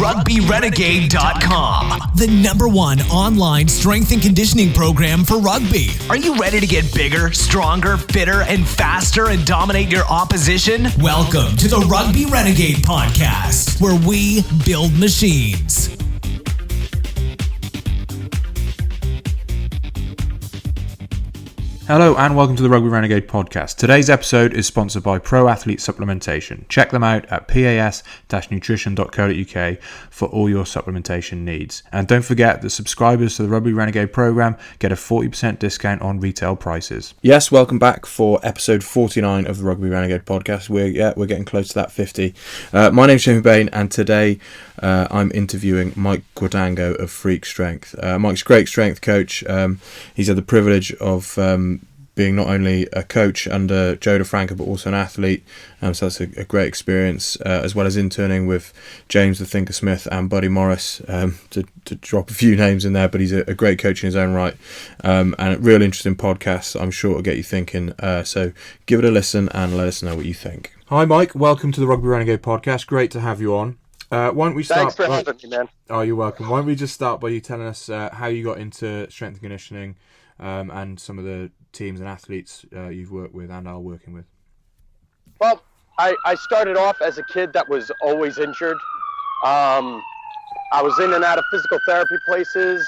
RugbyRenegade.com, the #1 online strength and conditioning program for rugby. Are you ready to get bigger, stronger, fitter, and faster and dominate your opposition? Welcome to the Rugby Renegade Podcast, where we build machines. Hello and welcome to the Rugby Renegade Podcast. Today's episode is sponsored by Pro Athlete Supplementation. Check them out at pas-nutrition.co.uk for all your supplementation needs. And don't forget that subscribers to the Rugby Renegade program get a 40% discount on retail prices. Yes, welcome back for episode 49 of the Rugby Renegade Podcast. We're getting close to that 50. My name's Jamie Bain, and today I'm interviewing Mike Guadango of Freak Strength. Mike's a great strength coach. He's had the privilege of being not only a coach under Joe Defrancos but also an athlete, so that's a great experience, as well as interning with James the Thinker Smith and Buddy Morris, to drop a few names in there, but he's a great coach in his own right, and a real interesting podcast. I'm sure it'll get you thinking, so give it a listen and let us know what you think. Hi Mike, welcome to the Rugby Renegade Podcast. Great to have you on. Why don't we start? Thanks for having me, man. Oh, you're welcome. Why don't we just start by you telling us how you got into strength and conditioning, and some of the teams and athletes you've worked with and are working with? Well, I started off as a kid that was always injured. I was in and out of physical therapy places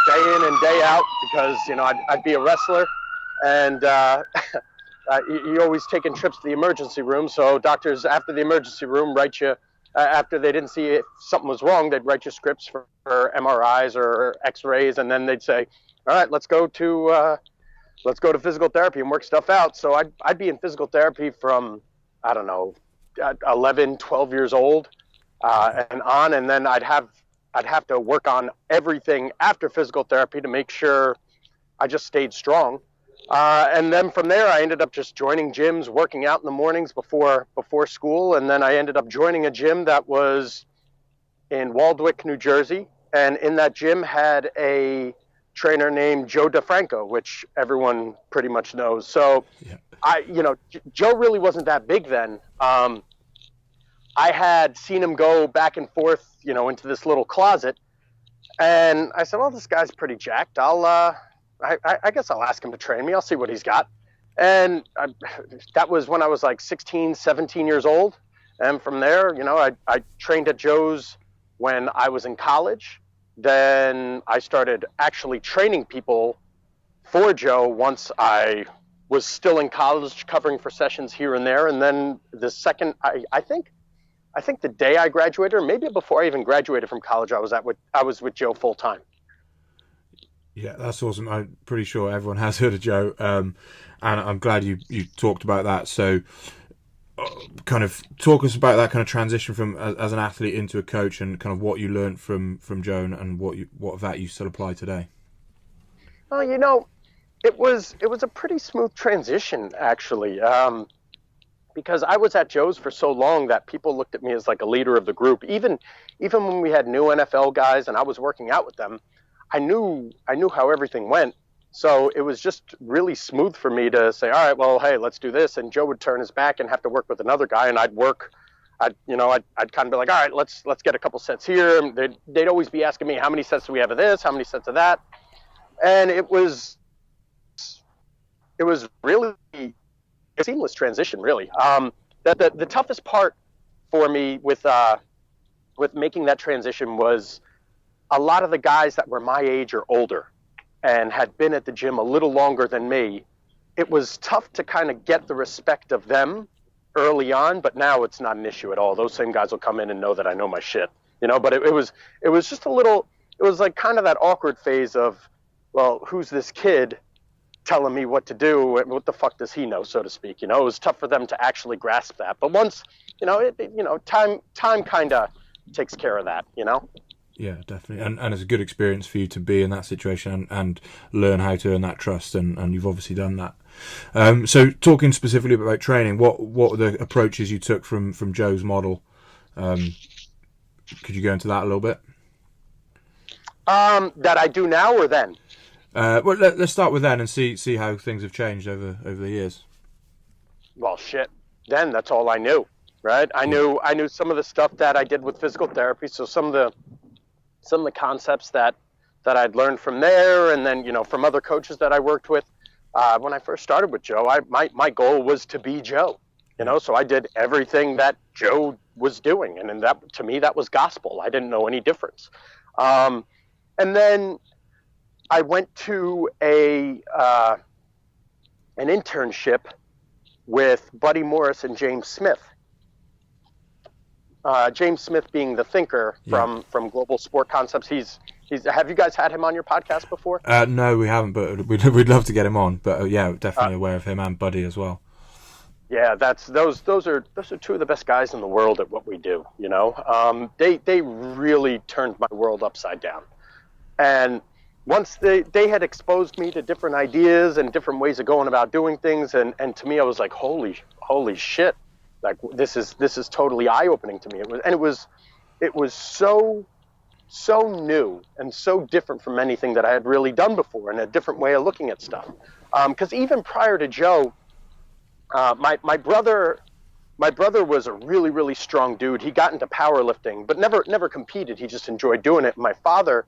day in and day out because, I'd be a wrestler, and you're always taking trips to the emergency room. So doctors, after the emergency room, write you, after they didn't see if something was wrong, they'd write you scripts for MRIs or X-rays, and then they'd say, all right, let's go to physical therapy and work stuff out. So I'd be in physical therapy from, 11, 12 years old, and on, and then I'd have to work on everything after physical therapy to make sure I just stayed strong. And then from there, I ended up just joining gyms, working out in the mornings before school, and then I ended up joining a gym that was in Waldwick, New Jersey, and in that gym had a trainer named Joe Defrancos, which everyone pretty much knows. So, yeah. Joe really wasn't that big then. I had seen him go back and forth, into this little closet, and I said, well, this guy's pretty jacked. I guess I'll ask him to train me. I'll see what he's got. And that was when I was like 16, 17 years old. And from there, I trained at Joe's when I was in college. Then I started actually training people for Joe once I was still in college, covering for sessions here and there. And then the second, I think the day I graduated, or maybe before I even graduated from college, I was with Joe full time. Yeah, that's awesome. I'm pretty sure everyone has heard of Joe, and I'm glad you talked about that. So, kind of talk us about that kind of transition from as an athlete into a coach, and kind of what you learned from Joe, and what of that you still apply today. Well, it was a pretty smooth transition, actually, because I was at Joe's for so long that people looked at me as like a leader of the group. Even when we had new NFL guys and I was working out with them, I knew how everything went. So it was just really smooth for me to say, all right, well, hey, let's do this. And Joe would turn his back and have to work with another guy, and I'd kind of be like, all right, let's get a couple sets here. And they'd always be asking me, how many sets do we have of this? How many sets of that? And it was really a seamless transition, really. The toughest part for me with making that transition was a lot of the guys that were my age or older and had been at the gym a little longer than me. It was tough to kind of get the respect of them early on, but now it's not an issue at all. Those same guys will come in and know that I know my shit, but it was just it was like kind of that awkward phase of, well, who's this kid telling me what to do? What the fuck does he know, so to speak? It was tough for them to actually grasp that. But once, time kind of takes care of that, Yeah, definitely. And it's a good experience for you to be in that situation and learn how to earn that trust, and you've obviously done that. So talking specifically about training, what were the approaches you took from Joe's model? Could you go into that a little bit? That I do now or then? Well, let's start with then and see how things have changed over the years. Well, shit. Then that's all I knew. right? I knew some of the stuff that I did with physical therapy. So some of the concepts that I'd learned from there, and then, from other coaches that I worked with. When I first started with Joe, my goal was to be Joe, so I did everything that Joe was doing. And that, to me, that was gospel. I didn't know any difference. And then I went to an internship with Buddy Morris and James Smith. James Smith being the thinker from Global Sport Concepts. He's have you guys had him on your podcast before? No, we haven't, but we'd love to get him on. But definitely aware of him and Buddy as well. Yeah, those are two of the best guys in the world at what we do. They really turned my world upside down. And once they had exposed me to different ideas and different ways of going about doing things, and to me, I was like, holy shit. Like, this is totally eye-opening to me. It was so new and so different from anything that I had really done before, and a different way of looking at stuff. Because even prior to Joe, my brother was a really, really strong dude. He got into powerlifting, but never competed. He just enjoyed doing it. My father's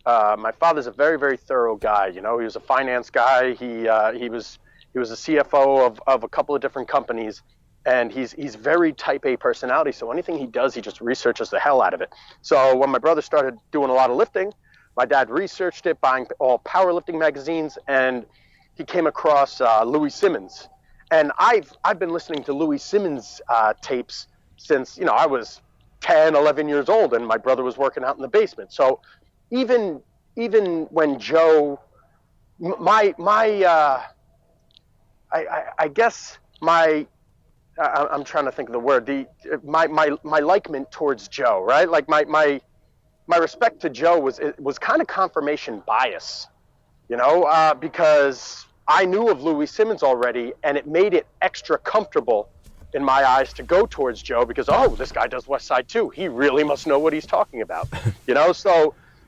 a very, very thorough guy. He was a finance guy. He was a CFO of a couple of different companies. And he's very type A personality, so anything he does, he just researches the hell out of it. So when my brother started doing a lot of lifting, my dad researched it, buying all powerlifting magazines, and he came across Louis Simmons. And I've been listening to Louis Simmons tapes since I was 10, 11 years old, and my brother was working out in the basement. So even when Joe, I'm trying to think of the word. My likement towards Joe, right? Like my respect to Joe was kind of confirmation bias, because I knew of Louis Simmons already, and it made it extra comfortable in my eyes to go towards Joe because, this guy does West Side too. He really must know what he's talking about,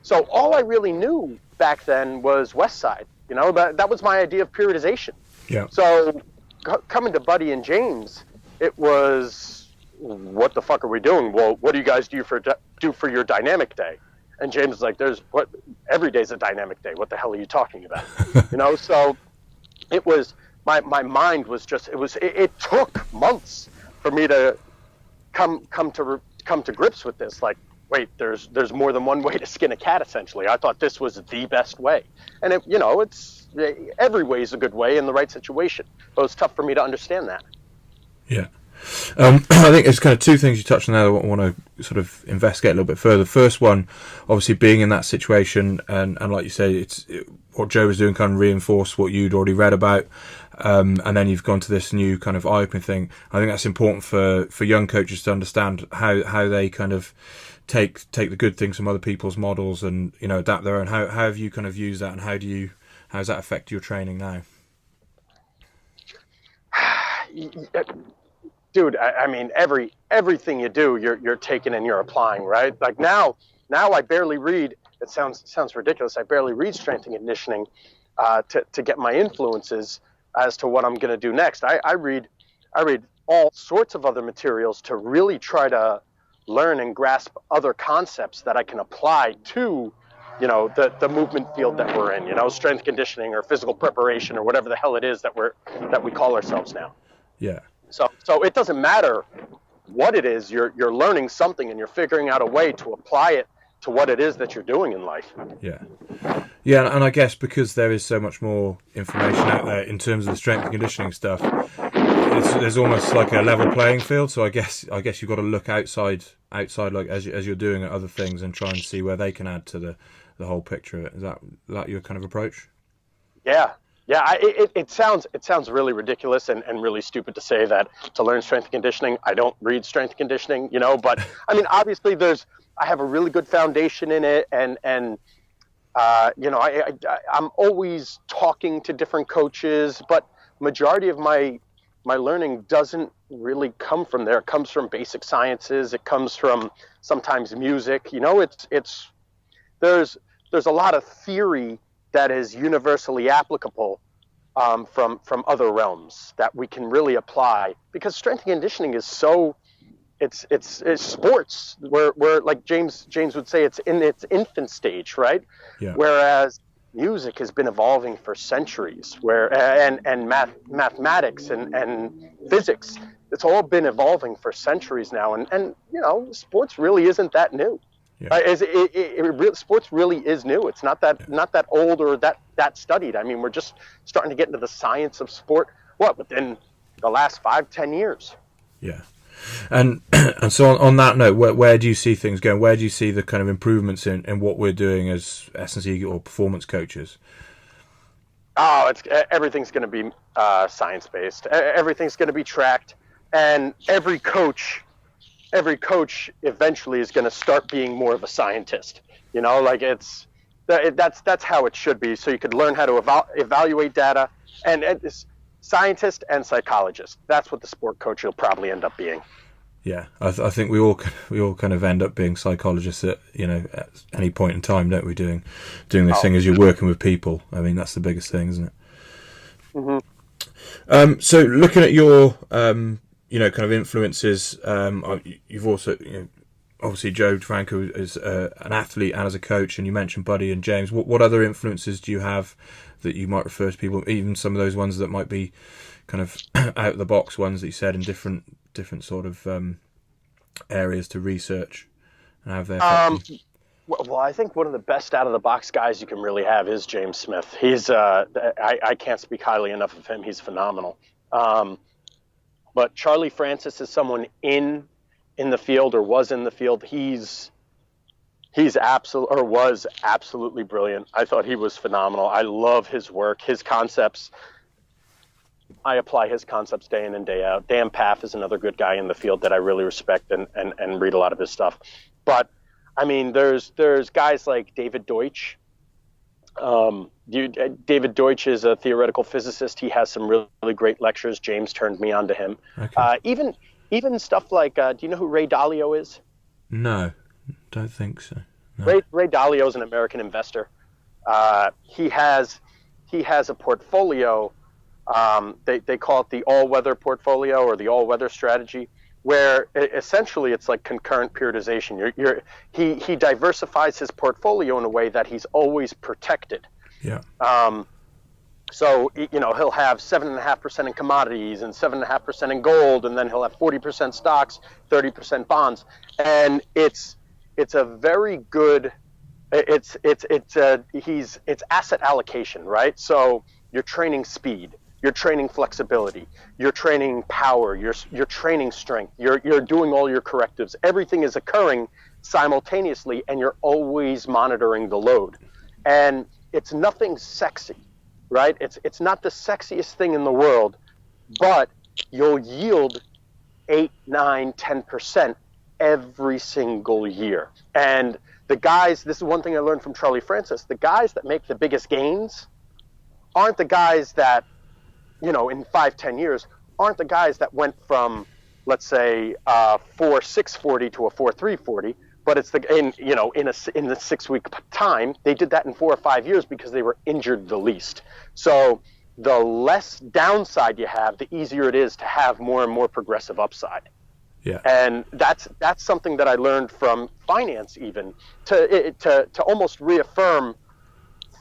So all I really knew back then was West Side. That was my idea of periodization. Yeah. So coming to Buddy and James, it was, what the fuck are we doing? Well, what do you guys do for your dynamic day? And James is like, every day's a dynamic day. What the hell are you talking about? So it was, my mind was just, it took months for me to come to grips with this. Like, wait, there's more than one way to skin a cat, essentially. I thought this was the best way. And it's every way is a good way in the right situation. But it was tough for me to understand that. Yeah. I think there's kind of two things you touched on there that I want to sort of investigate a little bit further. First one, obviously being in that situation, and like you say, what Joe was doing kind of reinforced what you'd already read about, and then you've gone to this new kind of eye-opening thing. I think that's important for young coaches to understand how they kind of take the good things from other people's models and adapt their own. How have you kind of used that, and how does that affect your training now? Dude, I mean, everything you do, you're taking and you're applying, right? Like now I barely read. It sounds ridiculous. I barely read strength and conditioning to get my influences as to what I'm going to do next. I read all sorts of other materials to really try to learn and grasp other concepts that I can apply to, the movement field that we're in. Strength conditioning or physical preparation or whatever the hell it is that we call ourselves now. Yeah. So it doesn't matter what it is, you're learning something and you're figuring out a way to apply it to what it is that you're doing in life. Yeah. Yeah, and I guess because there is so much more information out there in terms of the strength and conditioning stuff, there's almost like a level playing field. So I guess you've got to look outside like as you're doing other things and try and see where they can add to the whole picture of it. Is that your kind of approach? Yeah. Yeah, it sounds really ridiculous and really stupid to say that to learn strength and conditioning, I don't read strength and conditioning, but I mean, obviously I have a really good foundation in it, and I'm always talking to different coaches, but majority of my learning doesn't really come from there. It comes from basic sciences. It comes from sometimes music. There's a lot of theory that is universally applicable from other realms that we can really apply, because strength and conditioning is so it's sports. We're like James would say, it's in its infant stage, right? Yeah. Whereas music has been evolving for centuries, and mathematics and physics, it's all been evolving for centuries now, and sports really isn't that new. Yeah. Sports really is new. It's not that old or that studied. I mean, we're just starting to get into the science of sport within the last 5-10 years. Yeah. And so on that note, where do you see things going? Where do you see the kind of improvements in what we're doing as S&C or performance coaches? Oh, everything's going to be science-based. Everything's going to be tracked, and every coach eventually is going to start being more of a scientist. That's how it should be. So you could learn how to evaluate data, and it's scientist and psychologist. That's what the sport coach will probably end up being. Yeah, I think we all kind of end up being psychologists at any point in time, don't we? Doing this thing as you're working with people. I mean, that's the biggest thing, isn't it? Mm-hmm. So looking at your kind of influences, you've also obviously Joe Defrancos is an athlete and as a coach, and you mentioned Buddy and James. What other influences do you have that you might refer to people, even some of those ones that might be kind of out of the box ones that you said in different sort of areas to research and have their well, I think one of the best out of the box guys you can really have is James Smith. He's I can't speak highly enough of him. He's phenomenal. But Charlie Francis is someone in the field or was in the field. He's was absolutely brilliant. I thought he was phenomenal. I love his work, his concepts. I apply his concepts day in and day out. Dan Paff is another good guy in the field that I really respect and read a lot of his stuff. But I mean, there's guys like David Deutsch. David Deutsch is a theoretical physicist. He has some really great lectures. James turned me on to him. Okay. Even stuff like, do you know who Ray Dalio is? No, don't think so. No. Ray Dalio is an American investor. He has a portfolio. They call it the all-weather portfolio or the all-weather strategy, where essentially it's like concurrent periodization. He diversifies his portfolio in a way that he's always protected. Yeah. So he'll have 7.5% in commodities and 7.5% in gold, and then he'll have 40% stocks, 30% bonds, and it's a very good. It's asset allocation, right? So you're training speed. You're training flexibility, you're training power, you're training strength, you're doing all your correctives. Everything is occurring simultaneously, and you're always monitoring the load. And it's nothing sexy, right? It's not the sexiest thing in the world, but you'll yield 8, 9, 10% every single year. And the guys, this is one thing I learned from Charlie Francis, the guys that make the biggest gains aren't the guys that, in 5-10 years, aren't the guys that went from, let's say, 4.640 to a 4.340, but it's in the 6 week time, they did that in 4 or 5 years because they were injured the least. So the less downside you have, the easier it is to have more and more progressive upside. Yeah. And that's something that I learned from finance, even to almost reaffirm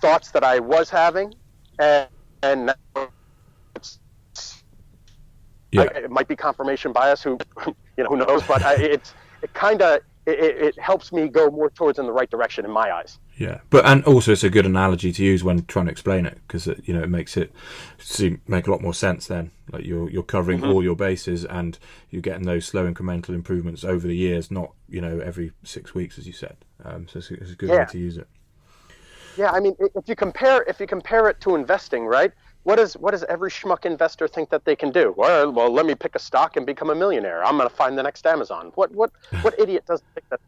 thoughts that I was having, and now it might be confirmation bias. Who knows? But it helps me go more towards in the right direction in my eyes. Yeah, and also it's a good analogy to use when trying to explain it, because it makes it make a lot more sense then. Like you're covering all your bases, and you're getting those slow incremental improvements over the years, not every 6 weeks, as you said. So it's a good way to use it. Yeah, I mean, if you compare it to investing, right? What does every schmuck investor think that they can do? Well, let me pick a stock and become a millionaire. I'm going to find the next Amazon. What idiot doesn't think that?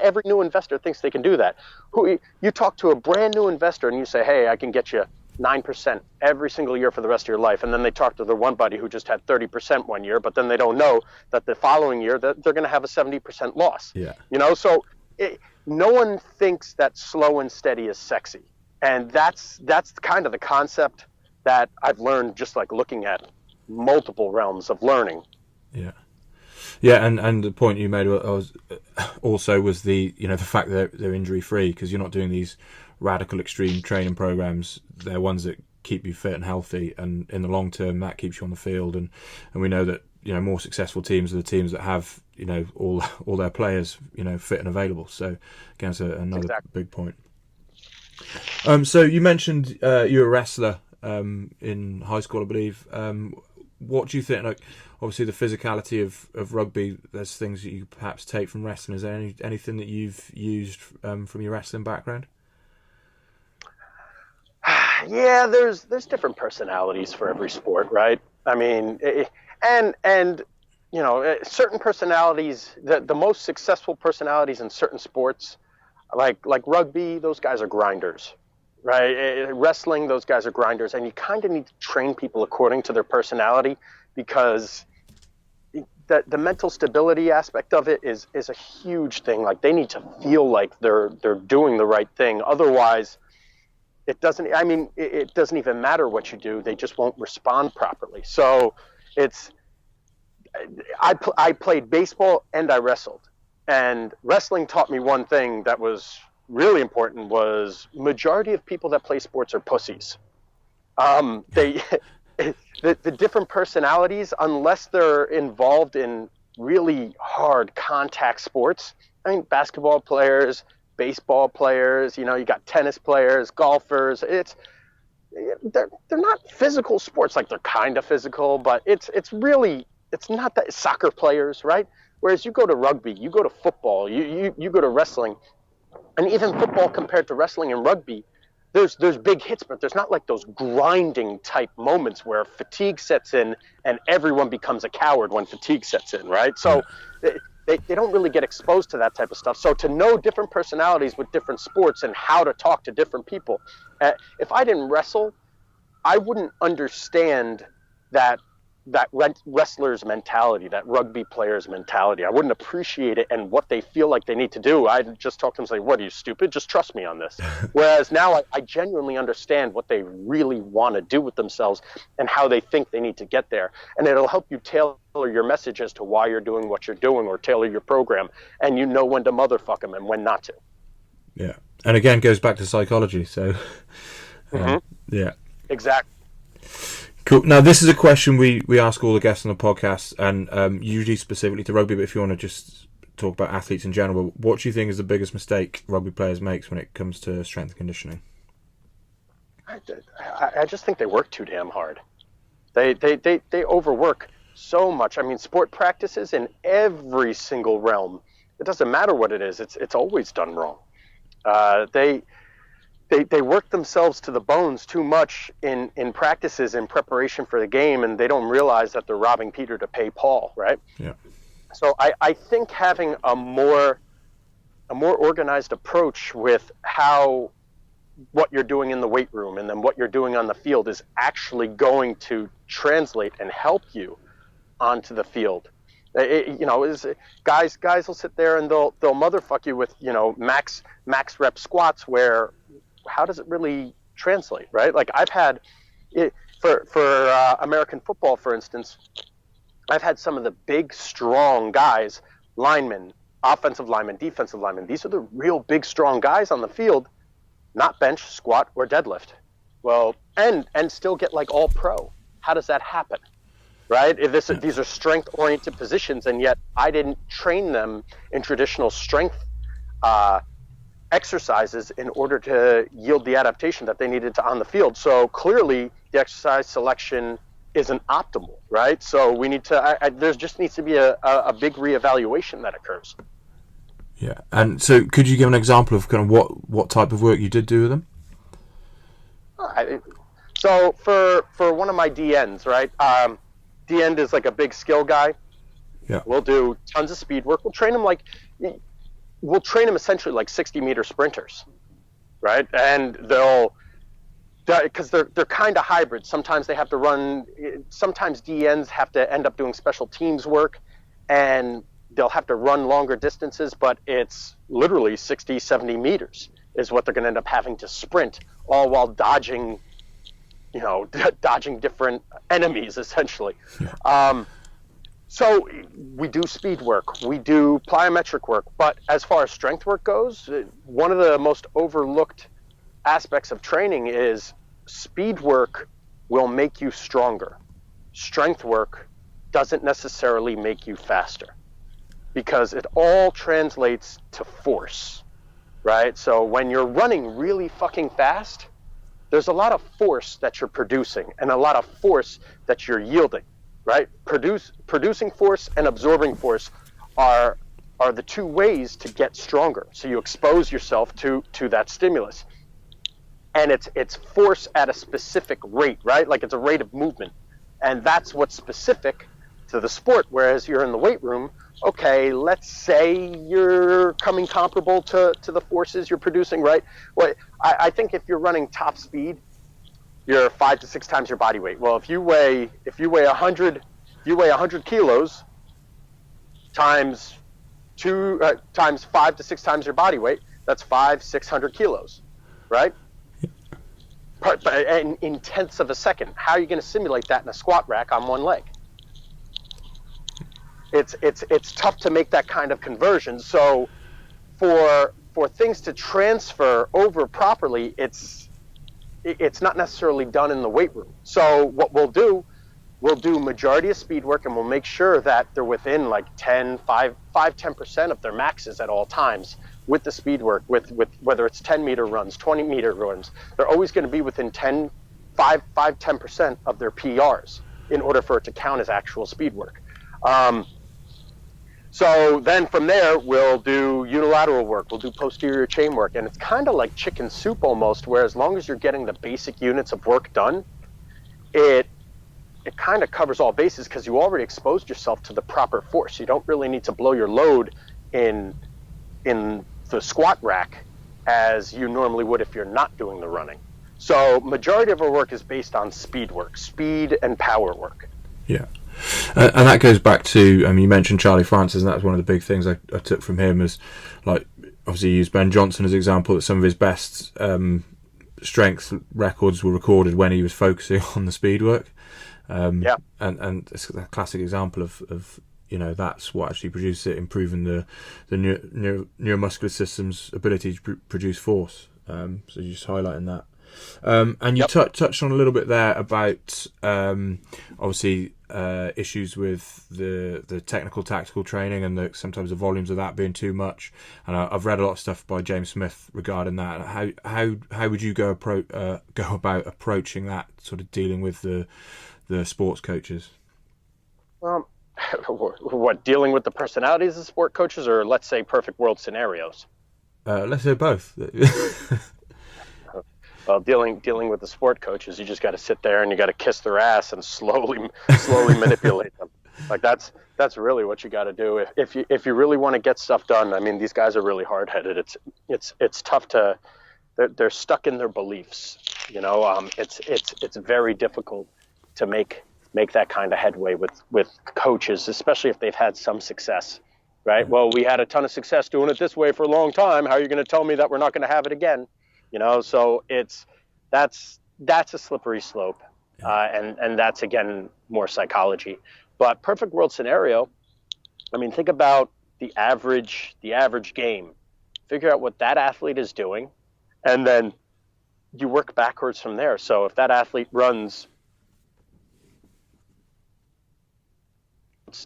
Every new investor thinks they can do that. You talk to a brand new investor and you say, hey, I can get you 9% every single year for the rest of your life. And then they talk to their one buddy who just had 30% one year, but then they don't know that the following year that they're going to have a 70% loss. Yeah. So no one thinks that slow and steady is sexy. And that's kind of the concept that I've learned just like looking at multiple realms of learning. Yeah. Yeah, and the point you made was the the fact that they're injury free, because you're not doing these radical extreme training programs. They're ones that keep you fit and healthy, and in the long term that keeps you on the field. And we know that more successful teams are the teams that have all their players fit and available. So again, it's another big point. So you mentioned you're a wrestler in high school, I believe. What do you think? Like, obviously, the physicality of rugby. There's things that you perhaps take from wrestling. Is there anything that you've used from your wrestling background? Yeah, there's different personalities for every sport, right? I mean, and certain personalities. The most successful personalities in certain sports, like rugby, those guys are grinders. Right, wrestling, those guys are grinders, and you kind of need to train people according to their personality, because the mental stability aspect of it is a huge thing. Like, they need to feel like they're doing the right thing. Otherwise, it doesn't even matter what you do; they just won't respond properly. So, I played baseball and I wrestled, and wrestling taught me one thing that was really important. Was majority of people that play sports are pussies. The different personalities, unless they're involved in really hard contact sports. I mean, basketball players, baseball players, you got tennis players, golfers. They're not physical sports. Like, they're kind of physical, but it's not that. Soccer players, right? Whereas you go to rugby, you go to football, you go to wrestling. And even football compared to wrestling and rugby, there's big hits, but there's not like those grinding type moments where fatigue sets in and everyone becomes a coward when fatigue sets in, right? So they don't really get exposed to that type of stuff. So to know different personalities with different sports and how to talk to different people, if I didn't wrestle, I wouldn't understand that wrestler's mentality, that rugby player's mentality. I wouldn't appreciate it and what they feel like they need to do. I'd just talk to them and say, "What, are you stupid? Just trust me on this." Whereas now I genuinely understand what they really want to do with themselves and how they think they need to get there. And it'll help you tailor your message as to why you're doing what you're doing, or tailor your program, and when to motherfuck them and when not to. Yeah. And again, goes back to psychology. So, yeah. Exactly. Cool. Now, this is a question we ask all the guests on the podcast, and usually specifically to rugby, but if you want to just talk about athletes in general, what do you think is the biggest mistake rugby players make when it comes to strength and conditioning? I just think they work too damn hard. They overwork so much. I mean, sport practices in every single realm. It doesn't matter what it is. It's always done wrong. They work themselves to the bones too much in practices in preparation for the game, and they don't realize that they're robbing Peter to pay Paul, right? Yeah. So I think having a more organized approach with what you're doing in the weight room and then what you're doing on the field is actually going to translate and help you onto the field. Guys will sit there and they'll motherfuck you with max rep squats, where how does it really translate, right? Like, I've had it for American football, for instance. I've had some of the big, strong guys, linemen, offensive linemen, defensive linemen. These are the real big, strong guys on the field, not bench, squat, or deadlift. Well, and still get like all pro. How does that happen, right? These are strength-oriented positions, and yet I didn't train them in traditional strength exercises in order to yield the adaptation that they needed to on the field. So clearly the exercise selection isn't optimal, right? So we need to, there just needs to be a big reevaluation that occurs. Yeah. And so could you give an example of kind of what type of work you did do with them? So for one of my DNs, right? DN is like a big skill guy. Yeah. We'll do tons of speed work. We'll train them essentially like 60-meter sprinters, right? And because they're kind of hybrid. Sometimes they have to run. Sometimes DNs have to end up doing special teams work, and they'll have to run longer distances. But it's literally 60, 70 meters is what they're going to end up having to sprint, all while dodging different enemies essentially. Yeah. So we do speed work, we do plyometric work, but as far as strength work goes, one of the most overlooked aspects of training is speed work will make you stronger. Strength work doesn't necessarily make you faster, because it all translates to force, right? So when you're running really fucking fast, there's a lot of force that you're producing and a lot of force that you're yielding, right? Producing force and absorbing force are the two ways to get stronger. So you expose yourself to that stimulus. And it's force at a specific rate, right? Like it's a rate of movement. And that's what's specific to the sport. Whereas you're in the weight room, okay, let's say you're coming comparable to the forces you're producing, right? Well, I think if you're running top speed, you're 5 to 6 times your body weight. Well, if you weigh 100 kilos times 5 to 6 times your body weight, that's 600 kilos, right? In tenths of a second. How are you going to simulate that in a squat rack on one leg? It's tough to make that kind of conversion. So for things to transfer over properly, it's not necessarily done in the weight room. So what we'll do majority of speed work, and we'll make sure that they're within like 10% of their maxes at all times with the speed work, with whether it's 10 meter runs, 20 meter runs. They're always going to be within 10% of their PRs in order for it to count as actual speed work. So then from there, we'll do unilateral work, we'll do posterior chain work, and it's kind of like chicken soup almost, where as long as you're getting the basic units of work done, it kind of covers all bases because you already exposed yourself to the proper force. You don't really need to blow your load in the squat rack as you normally would if you're not doing the running. So majority of our work is based on speed work, speed and power work. Yeah. And that goes back to, you mentioned Charlie Francis, and that's one of the big things I took from him, is like, obviously you used Ben Johnson as an example, that some of his best strength records were recorded when he was focusing on the speed work. And it's a classic example of that's what actually produces it, improving the neuromuscular system's ability to produce force. So you're just highlighting that. And you touched on a little bit there about obviously issues with the technical tactical training and sometimes the volumes of that being too much. And I've read a lot of stuff by James Smith regarding that. How would you go about approaching that, sort of dealing with the sports coaches? What, dealing with the personalities of sport coaches, or let's say perfect world scenarios? Let's say both. Well, dealing with the sport coaches, you just got to sit there and you got to kiss their ass and slowly manipulate them. Like that's really what you got to do if you really want to get stuff done. I mean, these guys are really hard-headed. It's tough to. They're stuck in their beliefs. It's very difficult to make that kind of headway with coaches, especially if they've had some success, right? Well, we had a ton of success doing it this way for a long time. How are you going to tell me that we're not going to have it again? So that's a slippery slope, and that's again more psychology. But perfect world scenario, I mean, think about the average game. Figure out what that athlete is doing, and then you work backwards from there. So if that athlete runs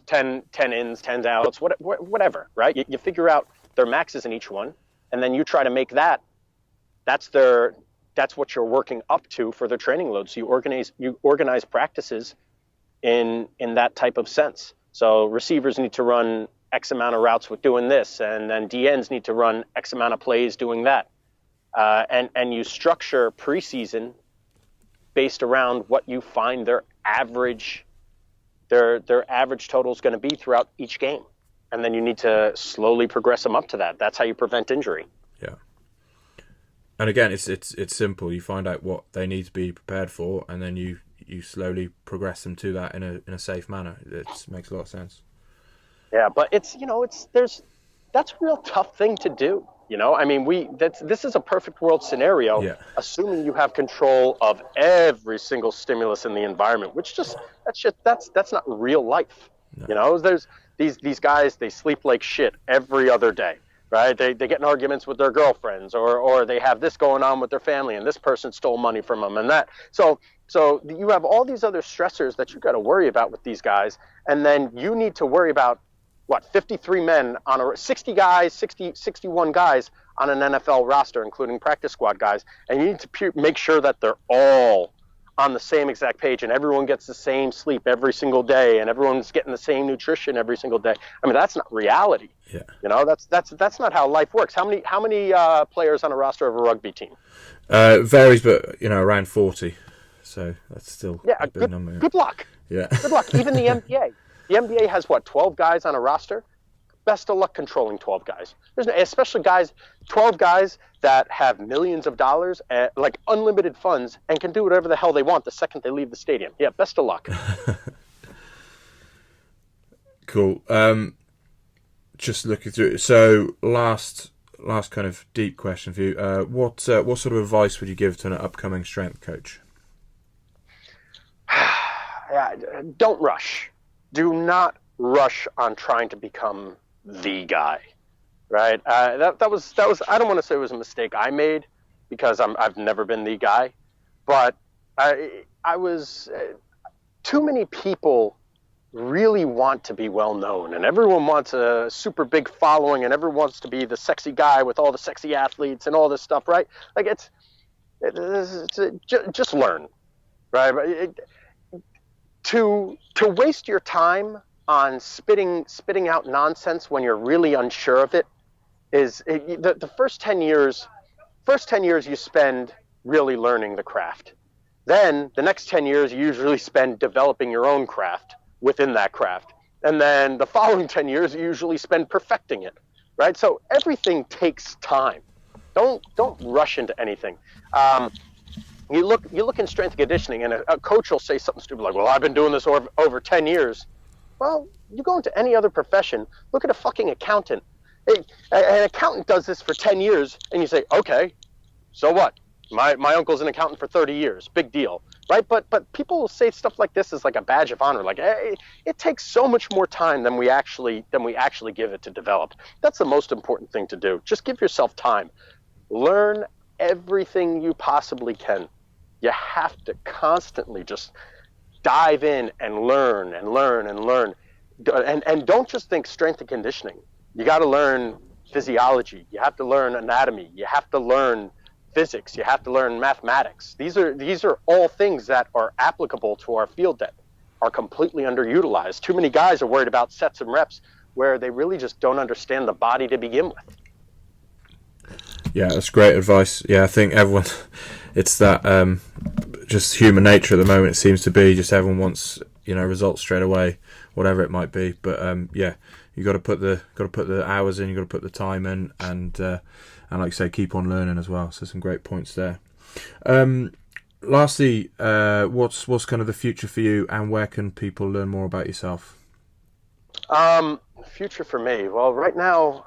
10 ins, 10 outs, whatever, right? You figure out their maxes in each one, and then you try to make that. That's what you're working up to for their training load. So you organize practices in that type of sense. So receivers need to run X amount of routes with doing this, and then DNs need to run X amount of plays doing that. And you structure preseason based around what you find their average total is going to be throughout each game. And then you need to slowly progress them up to that. That's how you prevent injury. Yeah. And again, it's simple. You find out what they need to be prepared for, and then you slowly progress them to that in a safe manner. It makes a lot of sense. Yeah, but that's a real tough thing to do. I mean, this is a perfect world scenario, assuming you have control of every single stimulus in the environment, which that's not real life. No. You know, there's these guys, they sleep like shit every other day, right? They get in arguments with their girlfriends, or they have this going on with their family, and this person stole money from them, and that. So you have all these other stressors that you got to worry about with these guys, and then you need to worry about 53 men on a 61 guys on an NFL roster, including practice squad guys, and you need to make sure that they're all on the same exact page, and everyone gets the same sleep every single day, and everyone's getting the same nutrition every single day. I mean, that's not reality. Yeah. You know, that's not how life works. How many players on a roster of a rugby team? Varies, but around 40. So that's still a big number. Yeah. Good luck. Yeah. Good luck. Even the NBA. The NBA has 12 guys on a roster? Best of luck controlling 12 guys. Especially 12 guys that have millions of dollars, like unlimited funds, and can do whatever the hell they want the second they leave the stadium. Yeah, best of luck. Cool. Just looking through. So last kind of deep question for you. What sort of advice would you give to an upcoming strength coach? Don't rush. Do not rush on trying to become the guy, right? That was. I don't want to say it was a mistake I made, because I've never been the guy, but I was. Too many people really want to be well known, and everyone wants a super big following, and everyone wants to be the sexy guy with all the sexy athletes and all this stuff, right? Like just learn, right? To waste your time on spitting out nonsense when you're really unsure of it the first 10 years you spend really learning the craft. Then the next 10 years you usually spend developing your own craft within that craft. And then the following 10 years you usually spend perfecting it, right? So everything takes time. Don't rush into anything. You look in strength and conditioning, and a coach will say something stupid like, well, I've been doing this over 10 years. Well, you go into any other profession, look at a fucking accountant. An accountant does this for 10 years, and you say, okay, so what? My uncle's an accountant for 30 years. Big deal, right? But people will say stuff like this as like a badge of honor. Like, hey, it takes so much more time than we actually give it to develop. That's the most important thing to do. Just give yourself time. Learn everything you possibly can. You have to constantly just dive in and learn and learn and learn. And don't just think strength and conditioning. You got to learn physiology. You have to learn anatomy. You have to learn physics. You have to learn mathematics. These are all things that are applicable to our field that are completely underutilized. Too many guys are worried about sets and reps where they really just don't understand the body to begin with. Yeah, that's great advice. Yeah, I think everyone, it's that just human nature at the moment. It seems to be just everyone wants results straight away, whatever it might be. But yeah, you got to put the hours in, you got to put the time in, and like you say, keep on learning as well. So some great points there. Lastly, what's kind of the future for you, and where can people learn more about yourself? Future for me. Well, right now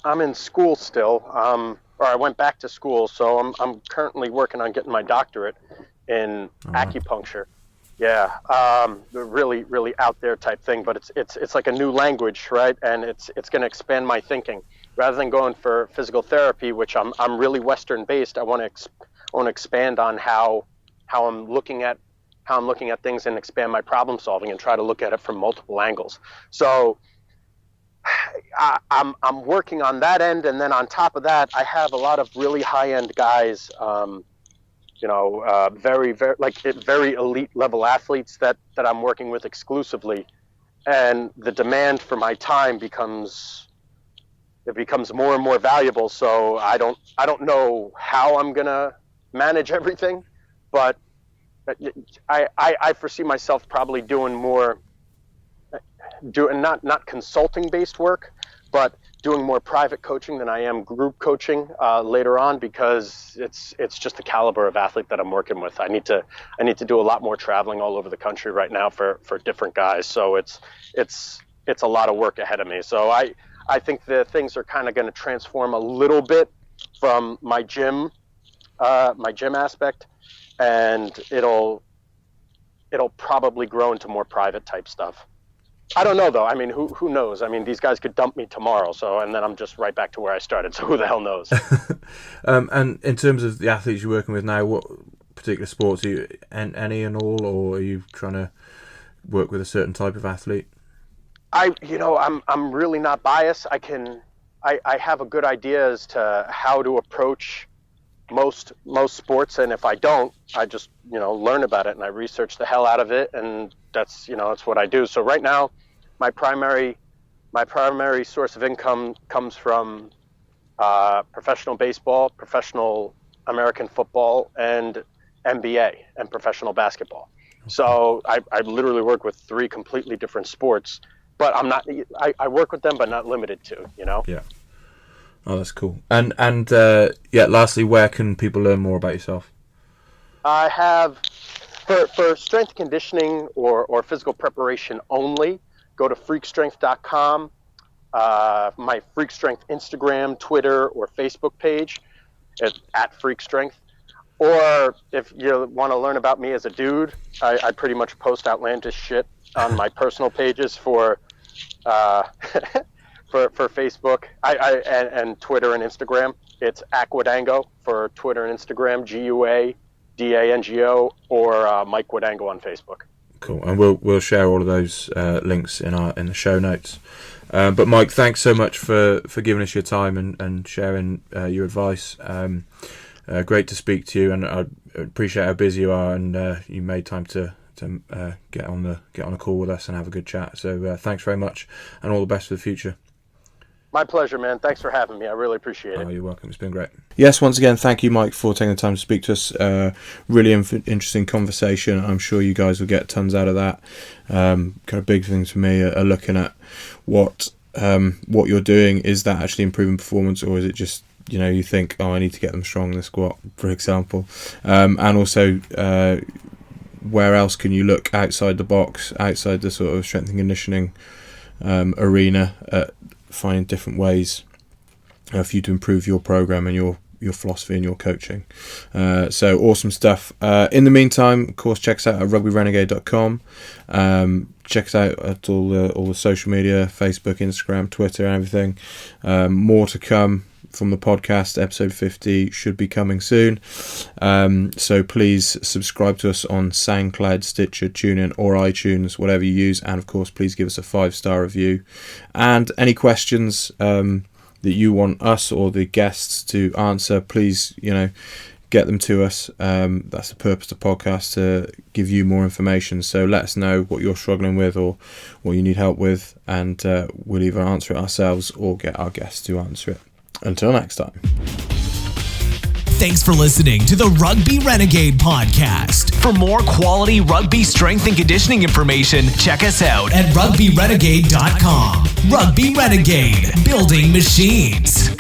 I'm in school still. Or I went back to school, so I'm currently working on getting my doctorate in acupuncture. Yeah, really, really out there type thing, but it's like a new language, right? And it's going to expand my thinking. Rather than going for physical therapy, which I'm really Western based, I want to expand on how I'm looking at things and expand my problem solving and try to look at it from multiple angles. So I'm working on that end, and then on top of that, I have a lot of really high end guys. Very, very very elite level athletes that I'm working with exclusively, and the demand for my time becomes more and more valuable. So I don't know how I'm gonna manage everything, but I foresee myself probably doing not consulting based work, but doing more private coaching than I am group coaching later on, because it's just the caliber of athlete that I'm working with. I need to do a lot more traveling all over the country right now for different guys. So it's a lot of work ahead of me. So I think the things are kind of going to transform a little bit from my gym aspect, and it'll probably grow into more private type stuff. I don't know though. I mean, who knows? I mean, these guys could dump me tomorrow, and then I'm just right back to where I started. So who the hell knows? And in terms of the athletes you're working with now, what particular sports are you, any and all, or are you trying to work with a certain type of athlete? I'm really not biased. I have a good idea as to how to approach most sports, and if I don't, I just learn about it and I research the hell out of it, and that's what I do. So right now, my primary source of income comes from professional baseball, professional American football, and NBA and professional basketball. So I literally work with 3 completely different sports, but I work with them, but not limited to. Yeah. Oh, that's cool. And lastly, where can people learn more about yourself? I have, for strength conditioning or physical preparation only, go to freakstrength.com, my Freak Strength Instagram, Twitter, or Facebook page at Freak Strength. Or if you want to learn about me as a dude, I pretty much post outlandish shit on my personal pages for Facebook and Twitter and Instagram. It's Guadango for Twitter and Instagram, Guadango, or Mike Guadango on Facebook. Cool, and we'll share all of those links in the show notes. But Mike, thanks so much for giving us your time and sharing your advice. Great to speak to you, and I appreciate how busy you are, and you made time to get on a call with us and have a good chat. So thanks very much, and all the best for the future. My pleasure, man. Thanks for having me. I really appreciate it. Oh, you're welcome. It's been great. Yes, once again, thank you, Mike, for taking the time to speak to us. Really interesting conversation. I'm sure you guys will get tons out of that. Kind of big things for me are looking at what you're doing. Is that actually improving performance, or is it just you think, oh, I need to get them strong in the squat, for example, and also where else can you look outside the box, outside the sort of strength and conditioning arena, finding different ways for you to improve your program and your philosophy and your coaching. So awesome stuff. In the meantime, of course, check us out at rugbyrenegade.com. Check us out at all the social media, Facebook, Instagram, Twitter, and everything. More to come from the podcast. Episode 50 should be coming soon. So please subscribe to us on SoundCloud, Stitcher, TuneIn, or iTunes, whatever you use. And of course, please give us a 5-star review. And any questions that you want us or the guests to answer, please, get them to us. That's the purpose of the podcast, to give you more information. So let us know what you're struggling with or what you need help with, and we'll either answer it ourselves or get our guests to answer it. Until next time. Thanks for listening to the Rugby Renegade Podcast. For more quality rugby strength and conditioning information, check us out at rugbyrenegade.com. Rugby Renegade, building machines.